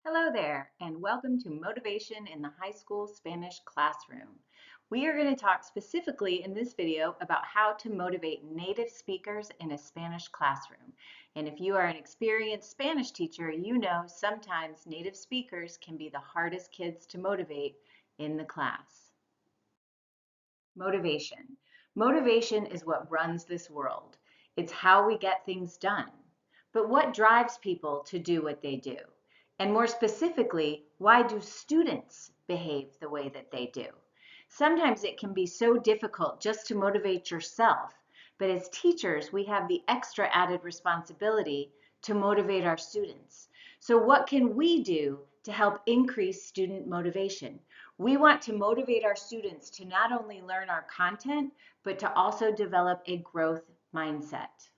Hello there, and welcome to Motivation in the High School Spanish Classroom. We are going to talk specifically in this video about how to motivate native speakers in a Spanish classroom. And if you are an experienced Spanish teacher, you know sometimes native speakers can be the hardest kids to motivate in the class. Motivation. Motivation is what runs this world. It's how we get things done. But what drives people to do what they do? And more specifically, why do students behave the way that they do? Sometimes it can be so difficult just to motivate yourself, but as teachers, we have the extra added responsibility to motivate our students. So what can we do to help increase student motivation? We want to motivate our students to not only learn our content, but to also develop a growth mindset.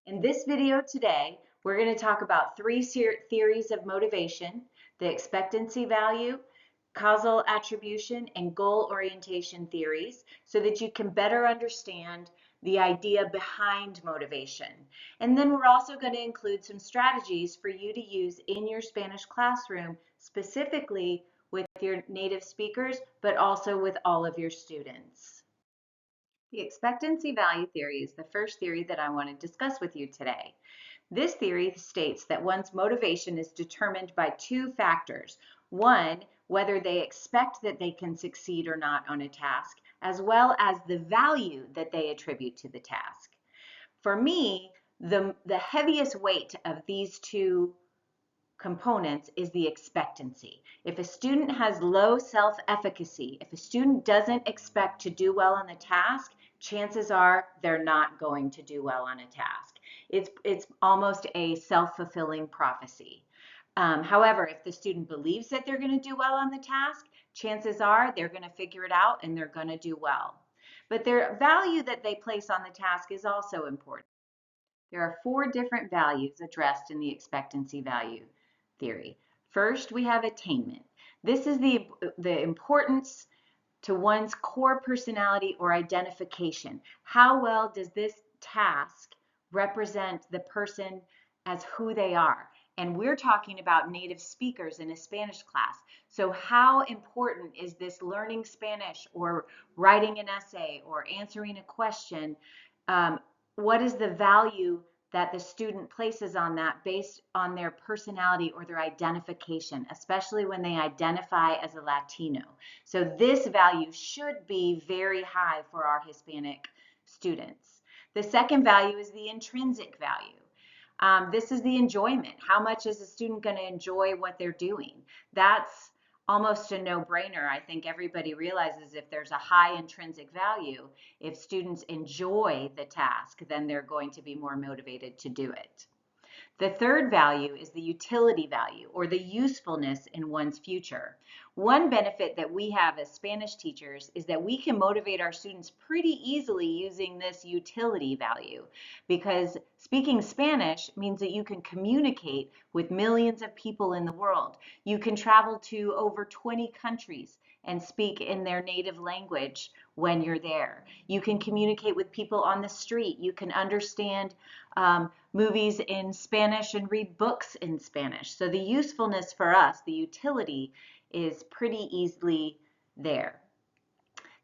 In this video today, we're going to talk about three theories of motivation: the expectancy value, causal attribution, and goal orientation theories, so that you can better understand the idea behind motivation. And then we're also going to include some strategies for you to use in your Spanish classroom, specifically with your native speakers, but also with all of your students. The expectancy value theory is the first theory that I want to discuss with you today. This theory states that one's motivation is determined by two factors. One, whether they expect that they can succeed or not on a task, as well as the value that they attribute to the task. For me, the heaviest weight of these two components is the expectancy. If a student has low self-efficacy, if a student doesn't expect to do well on the task, chances are they're not going to do well on a task. It's almost a self-fulfilling prophecy. However, if the student believes that they're going to do well on the task, chances are they're going to figure it out and they're going to do well. But their value that they place on the task is also important. There are four different values addressed in the expectancy value theory. First, we have attainment. This is the importance to one's core personality or identification. How well does this task represent the person as who they are? And we're talking about native speakers in a Spanish class. So how important is this learning Spanish or writing an essay or answering a question? What is the value that the student places on that based on their personality or their identification, especially when they identify as a Latino? So this value should be very high for our Hispanic students. The second value is the intrinsic value. This is the enjoyment. How much is a student going to enjoy what they're doing? That's almost a no-brainer. I think everybody realizes if there's a high intrinsic value, if students enjoy the task, then they're going to be more motivated to do it. The third value is the utility value, or the usefulness in one's future. One benefit that we have as Spanish teachers is that we can motivate our students pretty easily using this utility value, because speaking Spanish means that you can communicate with millions of people in the world. You can travel to over 20 countries and speak in their native language when you're there. You can communicate with people on the street. You can understand movies in Spanish and read books in Spanish. So the usefulness for us, the utility, is pretty easily there.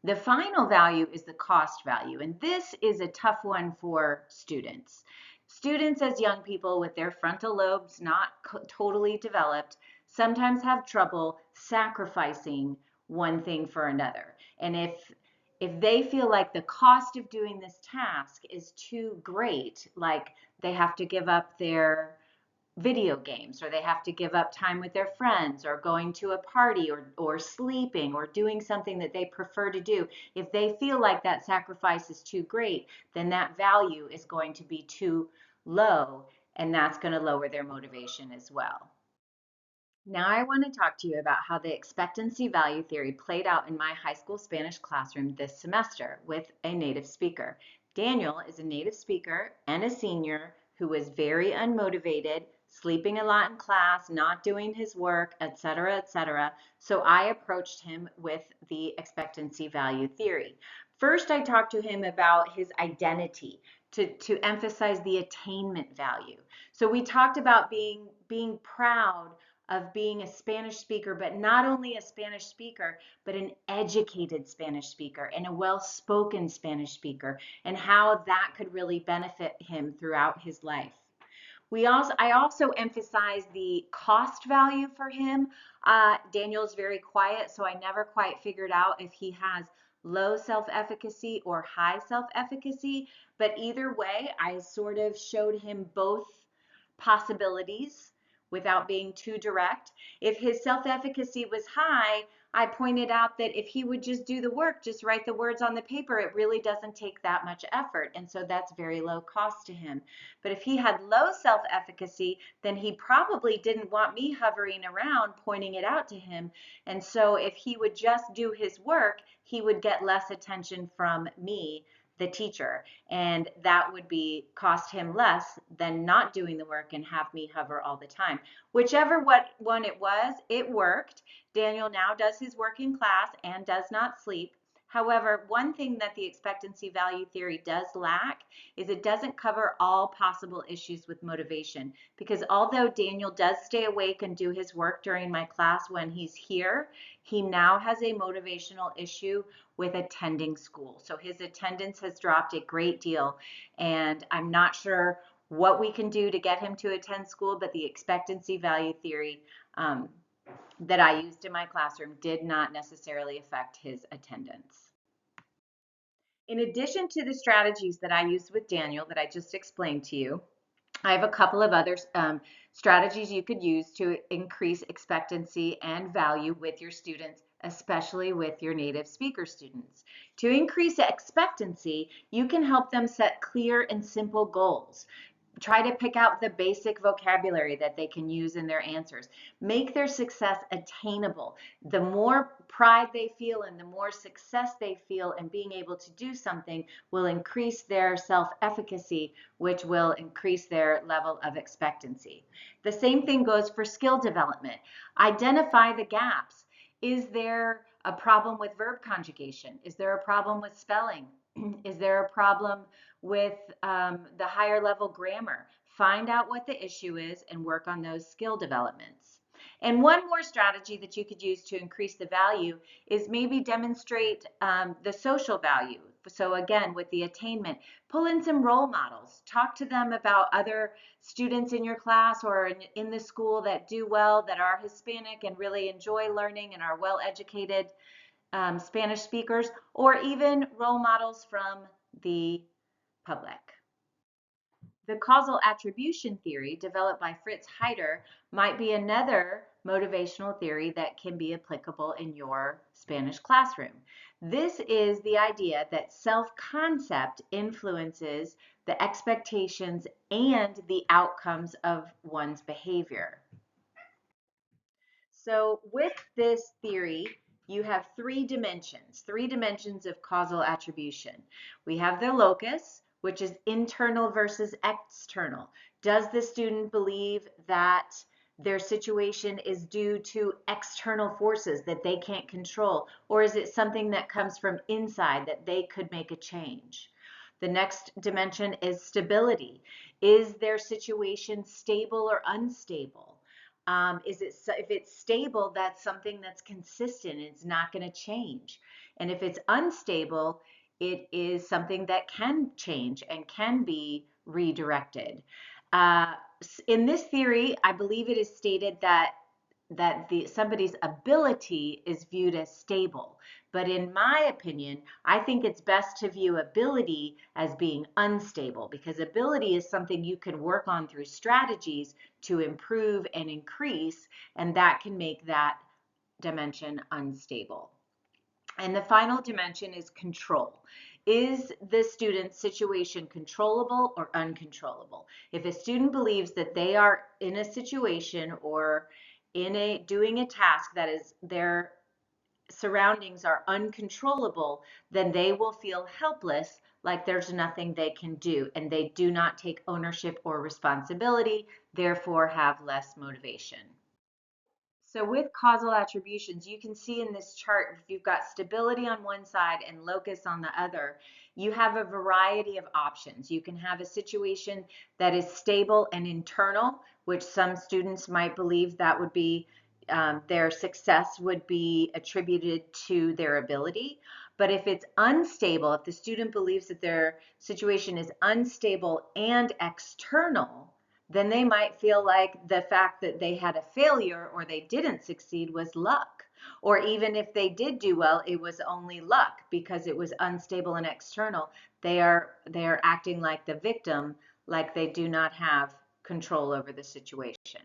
The final value is the cost value, and this is a tough one for students. Students as young people with their frontal lobes not totally developed sometimes have trouble sacrificing one thing for another. And if they feel like the cost of doing this task is too great, like they have to give up their video games, or they have to give up time with their friends, or going to a party, or sleeping, or doing something that they prefer to do, if they feel like that sacrifice is too great, then that value is going to be too low, and that's going to lower their motivation as well. Now I want to talk to you about how the expectancy value theory played out in my high school Spanish classroom this semester with a native speaker. Daniel is a native speaker and a senior who was very unmotivated, sleeping a lot in class, not doing his work, etc., etc. So I approached him with the expectancy value theory. First, I talked to him about his identity to emphasize the attainment value. So we talked about being being proud of being a Spanish speaker, but not only a Spanish speaker, but an educated Spanish speaker and a well-spoken Spanish speaker, and how that could really benefit him throughout his life. I also emphasize the cost value for him. Daniel's very quiet, so I never quite figured out if he has low self-efficacy or high self-efficacy, but either way, I sort of showed him both possibilities without being too direct. If his self-efficacy was high, I pointed out that if he would just do the work, just write the words on the paper, it really doesn't take that much effort. And so that's very low cost to him. But if he had low self-efficacy, then he probably didn't want me hovering around pointing it out to him. And so if he would just do his work, he would get less attention from me, the teacher, and that would cost him less than not doing the work and have me hover all the time. Whichever one it was, it worked. Daniel now does his work in class and does not sleep. However, one thing that the expectancy value theory does lack is it doesn't cover all possible issues with motivation, because although Daniel does stay awake and do his work during my class when he's here, he now has a motivational issue with attending school. So his attendance has dropped a great deal, and I'm not sure what we can do to get him to attend school, but the expectancy value theory that I used in my classroom did not necessarily affect his attendance. In addition to the strategies that I used with Daniel that I just explained to you, I have a couple of other strategies you could use to increase expectancy and value with your students, especially with your native speaker students. To increase expectancy, you can help them set clear and simple goals. Try to pick out the basic vocabulary that they can use in their answers. Make their success attainable. The more pride they feel and the more success they feel in being able to do something will increase their self-efficacy, which will increase their level of expectancy. The same thing goes for skill development. Identify the gaps. Is there a problem with verb conjugation? Is there a problem with spelling? Is there a problem with the higher level grammar? Find out what the issue is and work on those skill developments. And one more strategy that you could use to increase the value is maybe demonstrate the social value. So again, with the attainment, pull in some role models. Talk to them about other students in your class or in the school that do well, that are Hispanic and really enjoy learning and are well educated Spanish speakers, or even role models from the public. The causal attribution theory developed by Fritz Heider might be another motivational theory that can be applicable in your Spanish classroom. This is the idea that self-concept influences the expectations and the outcomes of one's behavior. So with this theory, you have three dimensions of causal attribution. We have the locus, which is internal versus external. Does the student believe that their situation is due to external forces that they can't control, or is it something that comes from inside that they could make a change? The next dimension is stability. Is their situation stable or unstable? If it's stable, that's something that's consistent. It's not going to change. And if it's unstable, it is something that can change and can be redirected. In this theory, I believe it is stated that somebody's ability is viewed as stable. But in my opinion, I think it's best to view ability as being unstable, because ability is something you can work on through strategies to improve and increase, and that can make that dimension unstable. And the final dimension is control. Is the student's situation controllable or uncontrollable? If a student believes that they are in a situation or doing a task that is their surroundings are uncontrollable, then they will feel helpless, like there's nothing they can do, and they do not take ownership or responsibility, therefore have less motivation. So with causal attributions, you can see in this chart, if you've got stability on one side and locus on the other, you have a variety of options. You can have a situation that is stable and internal, which some students might believe that would be their success would be attributed to their ability. But if it's unstable, if the student believes that their situation is unstable and external, then they might feel like the fact that they had a failure or they didn't succeed was luck. Or even if they did do well, it was only luck because it was unstable and external. They are acting like the victim, like they do not have control over the situation.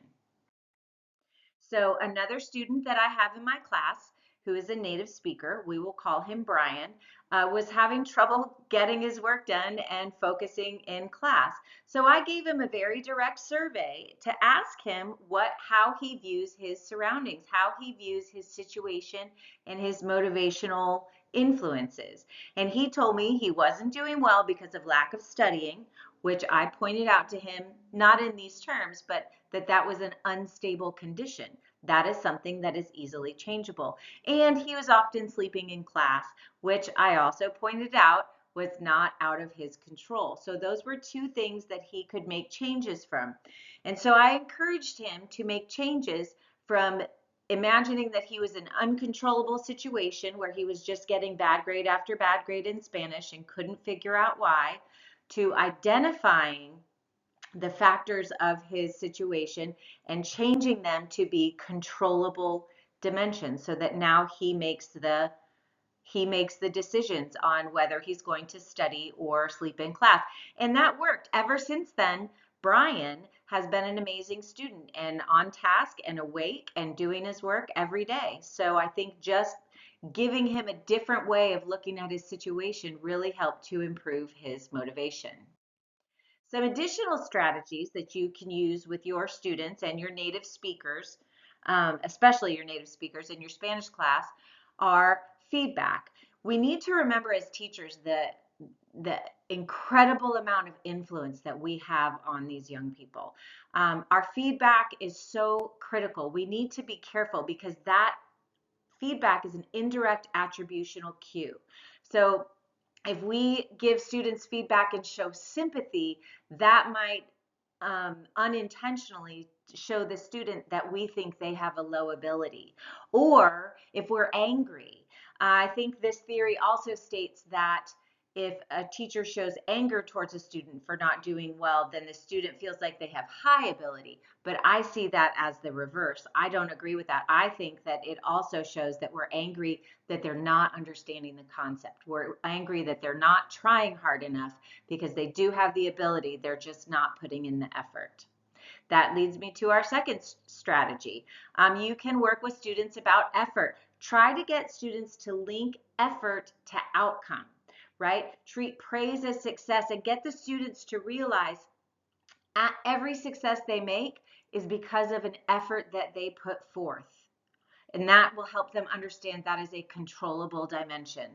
So another student that I have in my class who is a native speaker, we will call him Brian, was having trouble getting his work done and focusing in class. So I gave him a very direct survey to ask him how he views his surroundings, how he views his situation and his motivational influences. And he told me he wasn't doing well because of lack of studying, which I pointed out to him, not in these terms, but that was an unstable condition. That is something that is easily changeable. And he was often sleeping in class, which I also pointed out was not out of his control. So those were two things that he could make changes from. And so I encouraged him to make changes from imagining that he was in an uncontrollable situation where he was just getting bad grade after bad grade in Spanish and couldn't figure out why, to identifying the factors of his situation and changing them to be controllable dimensions so that now he makes the decisions on whether he's going to study or sleep in class. And that worked. Ever since then, Brian has been an amazing student and on task and awake and doing his work every day. So I think just giving him a different way of looking at his situation really helped to improve his motivation. Some additional strategies that you can use with your students and your native speakers, especially your native speakers in your Spanish class, are feedback. We need to remember as teachers that the incredible amount of influence that we have on these young people. Our feedback is so critical. We need to be careful because that feedback is an indirect attributional cue. So if we give students feedback and show sympathy, that might unintentionally show the student that we think they have a low ability. Or if we're angry, I think this theory also states that if a teacher shows anger towards a student for not doing well, then the student feels like they have high ability. But I see that as the reverse. I don't agree with that. I think that it also shows that we're angry that they're not understanding the concept. We're angry that they're not trying hard enough because they do have the ability, they're just not putting in the effort. That leads me to our second strategy. You can work with students about effort. Try to get students to link effort to outcome, right? Treat praise as success and get the students to realize every success they make is because of an effort that they put forth. And that will help them understand that is a controllable dimension.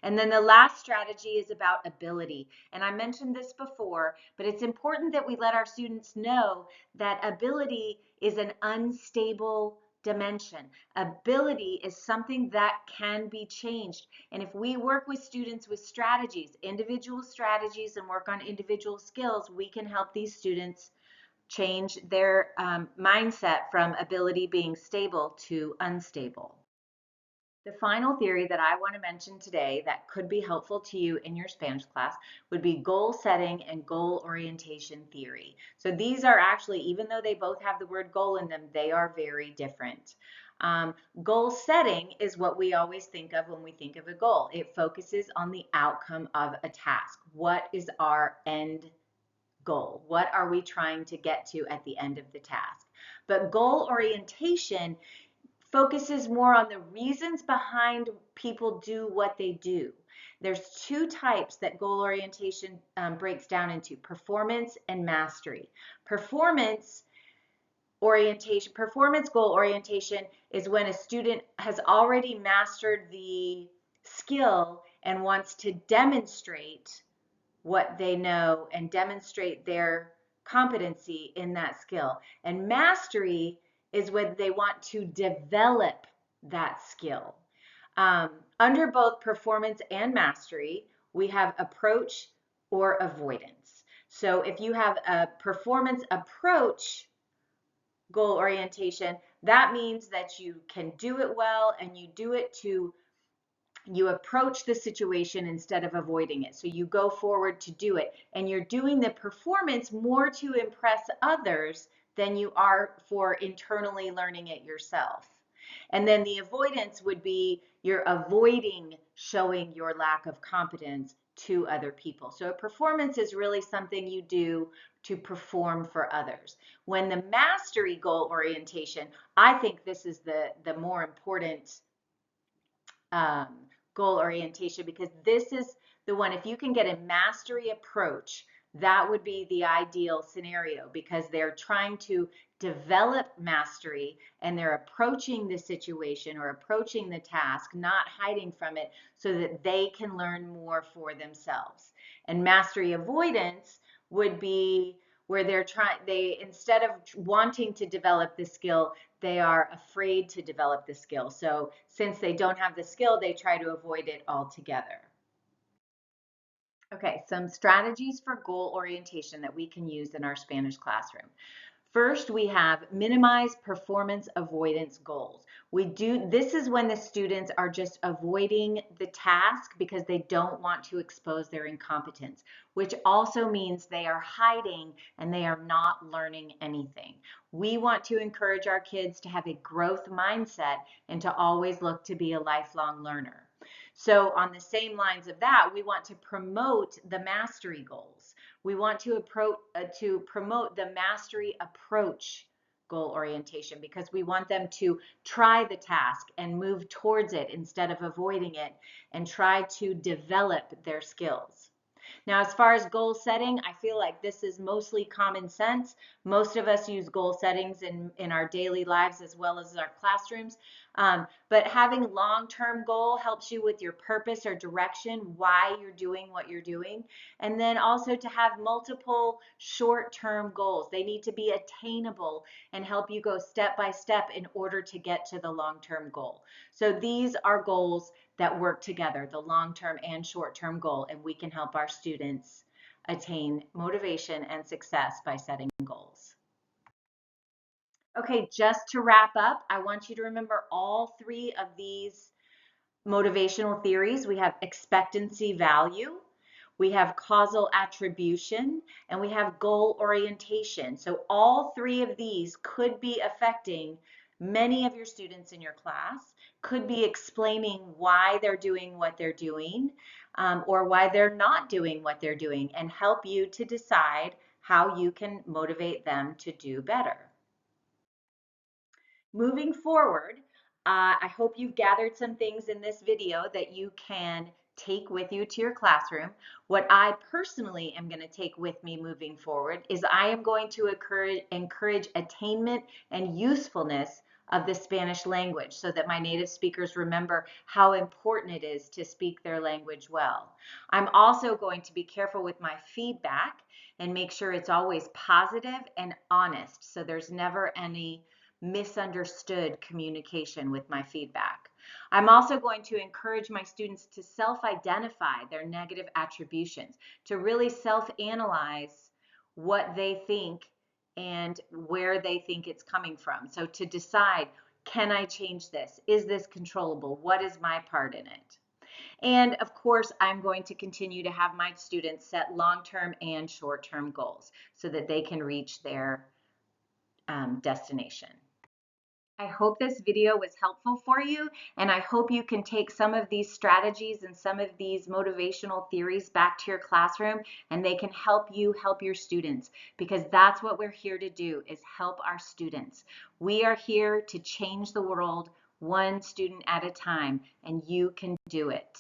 And then the last strategy is about ability. And I mentioned this before, but it's important that we let our students know that ability is an unstable dimension. Ability is something that can be changed. And if we work with students with strategies, individual strategies, and work on individual skills, we can help these students change their mindset from ability being stable to unstable. The final theory that I want to mention today that could be helpful to you in your Spanish class would be goal setting and goal orientation theory. So these are actually, even though they both have the word goal in them, they are very different. Goal setting is what we always think of when we think of a goal. It focuses on the outcome of a task. What is our end goal? What are we trying to get to at the end of the task? But goal orientation focuses more on the reasons behind people do what they do. There's two types that goal orientation breaks down into: performance and mastery. Performance goal orientation is when a student has already mastered the skill and wants to demonstrate what they know and demonstrate their competency in that skill. And mastery is when they want to develop that skill. Under both performance and mastery, we have approach or avoidance. So if you have a performance approach goal orientation, that means that you can do it well and you do it to, you approach the situation instead of avoiding it. So you go forward to do it, and you're doing the performance more to impress others than you are for internally learning it yourself. And then the avoidance would be you're avoiding showing your lack of competence to other people. So a performance is really something you do to perform for others. When the mastery goal orientation, I think this is the more important goal orientation, because this is the one, if you can get a mastery approach, that would be the ideal scenario, because they're trying to develop mastery and they're approaching the situation or approaching the task, not hiding from it, so that they can learn more for themselves. And mastery avoidance would be where they instead of wanting to develop the skill, they are afraid to develop the skill. So since they don't have the skill, they try to avoid it altogether. Okay, some strategies for goal orientation that we can use in our Spanish classroom. First, we have minimize performance avoidance goals. This is when the students are just avoiding the task because they don't want to expose their incompetence, which also means they are hiding and they are not learning anything. We want to encourage our kids to have a growth mindset and to always look to be a lifelong learner. So on the same lines of that, we want to promote the mastery goals. We want to promote the mastery approach goal orientation, because we want them to try the task and move towards it instead of avoiding it, and try to develop their skills. Now, as far as goal setting, I feel like this is mostly common sense. Most of us use goal settings in our daily lives as well as our classrooms. But having long-term goal helps you with your purpose or direction, why you're doing what you're doing. And then also to have multiple short-term goals. They need to be attainable and help you go step by step in order to get to the long-term goal. So these are goals that work together, the long-term and short-term goal, and we can help our students attain motivation and success by setting goals. Okay, just to wrap up, I want you to remember all three of these motivational theories. We have expectancy value, we have causal attribution, and we have goal orientation. So all three of these could be affecting many of your students in your class, could be explaining why they're doing what they're doing, or why they're not doing what they're doing, and help you to decide how you can motivate them to do better. Moving forward, I hope you've gathered some things in this video that you can take with you to your classroom. What I personally am going to take with me moving forward is I am going to encourage attainment and usefulness of the Spanish language, so that my native speakers remember how important it is to speak their language well. I'm also going to be careful with my feedback and make sure it's always positive and honest, so there's never any misunderstood communication with my feedback. I'm also going to encourage my students to self-identify their negative attributions, to really self-analyze what they think and where they think it's coming from. So to decide, can I change this? Is this controllable? What is my part in it? And of course, I'm going to continue to have my students set long-term and short-term goals so that they can reach their destination. I hope this video was helpful for you, and I hope you can take some of these strategies and some of these motivational theories back to your classroom, and they can help you help your students, because that's what we're here to do, is help our students. We are here to change the world one student at a time, and you can do it.